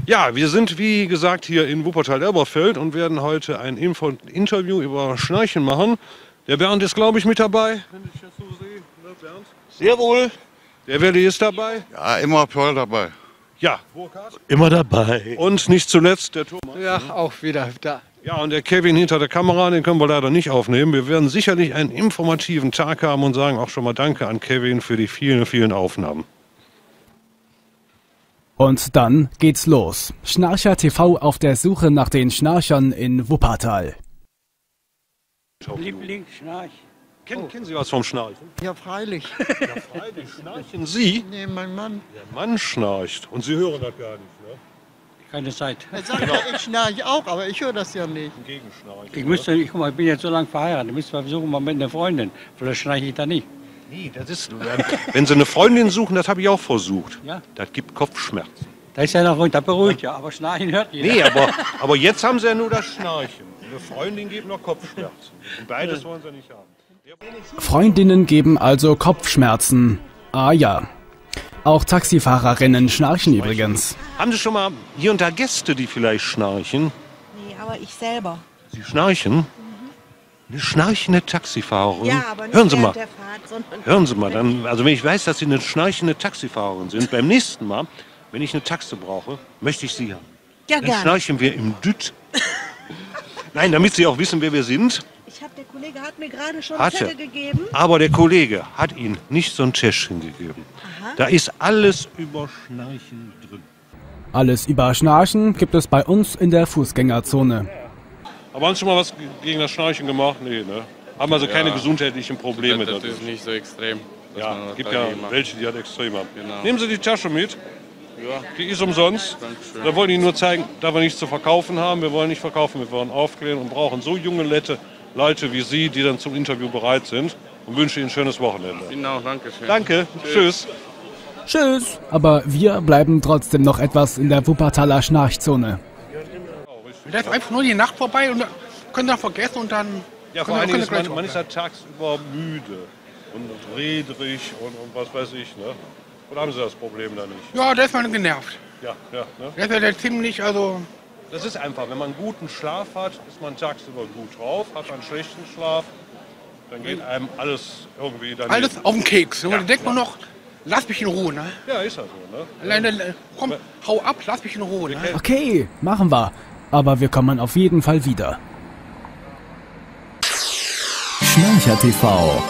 Ja, wir sind wie gesagt hier in Wuppertal-Elberfeld und werden heute ein Interview über Schnarchen machen. Der Bernd ist, glaube ich, mit dabei. Wenn ich das so sehe, ne, Bernd? Sehr wohl. Der Willi ist dabei. Ja, immer voll dabei. Ja, Burkhard. Immer dabei. Und nicht zuletzt der Thomas. Ja, auch wieder da. Ja, und der Kevin hinter der Kamera, den können wir leider nicht aufnehmen. Wir werden sicherlich einen informativen Tag haben und sagen auch schon mal Danke an Kevin für die vielen, vielen Aufnahmen. Und dann geht's los. Schnarcher TV auf der Suche nach den Schnarchern in Wuppertal. Lieblingsschnarch. Kennen Sie was vom Schnarchen? Ja, freilich. Ja, freilich. Schnarchen Sie? Nee, mein Mann. Der Mann schnarcht. Und Sie hören das gar nicht, ne? Keine Zeit. Er sagt ja, ich schnarche auch, aber ich höre das ja nicht. Gegenschnarchen. Guck mal, ich bin jetzt so lange verheiratet. Ich müsste mal versuchen, mal mit einer Freundin. Vielleicht schnarche ich da nicht. Nee, das ist. Wenn Sie eine Freundin suchen, das habe ich auch versucht. Ja. Das gibt Kopfschmerzen. Da ist ja noch ruhig, das beruhigt ja. Aber schnarchen hört jeder. Nee, aber jetzt haben Sie ja nur das Schnarchen. Eine Freundin gibt noch Kopfschmerzen. Und beides wollen Sie nicht haben. Freundinnen geben also Kopfschmerzen. Ah ja. Auch Taxifahrerinnen schnarchen übrigens. Haben Sie schon mal hier und da Gäste, die vielleicht schnarchen? Nee, aber ich selber. Sie schnarchen? Eine schnarchende Taxifahrerin? Ja, aber nicht Hören Sie mal. während der Fahrt, sondern... Hören Sie mal, dann, also wenn ich weiß, dass Sie eine schnarchende Taxifahrerin sind, beim nächsten Mal, wenn ich eine Taxe brauche, möchte ich Sie haben. Ja, Dann gerne. schnarchen wir im Düt. Nein, damit Sie auch wissen, wer wir sind. Der Kollege hat mir gerade schon Hatte. Zettel gegeben. Aber der Kollege hat Ihnen nicht so ein Täschchen gegeben. Aha. Da ist alles über Schnarchen drin. Alles über Schnarchen gibt es bei uns in der Fußgängerzone. Aber haben Sie schon mal was gegen das Schnarchen gemacht? Nee, ne? Haben also keine gesundheitlichen Probleme Das dadurch. ist nicht so extrem. Ja, es gibt ja welche, die halt extrem haben. Genau. Nehmen Sie die Tasche mit. Ja. Die ist umsonst. Dankeschön. Da wollen die nur zeigen, da wir nichts zu verkaufen haben. Wir wollen nicht verkaufen, wir wollen aufklären und brauchen so junge Leute wie Sie, die dann zum Interview bereit sind. Und wünsche Ihnen ein schönes Wochenende. Ihnen auch, danke schön. Danke, tschüss. Tschüss. Aber wir bleiben trotzdem noch etwas in der Wuppertaler Schnarchzone. Da ist einfach nur die Nacht vorbei und könnt ihr vergessen und dann... Ja, vor allen Dingen ist man ist ja tagsüber müde und redrig und was weiß ich. Ne? Oder haben Sie das Problem da nicht? Ja, da ist man genervt. Ja, ne? Da ist ja der ziemlich, also... Das ist einfach, wenn man einen guten Schlaf hat, ist man tagsüber gut drauf. Hat man einen schlechten Schlaf, dann geht einem alles irgendwie daneben. Alles auf den Keks. Und Ja, dann denkt man noch, lass mich in Ruhe, ne? Ja, ist ja so, ne? Alleine, komm, hau ab, lass mich in Ruhe, ne? Okay, machen wir. Aber wir kommen auf jeden Fall wieder. Schnarcher TV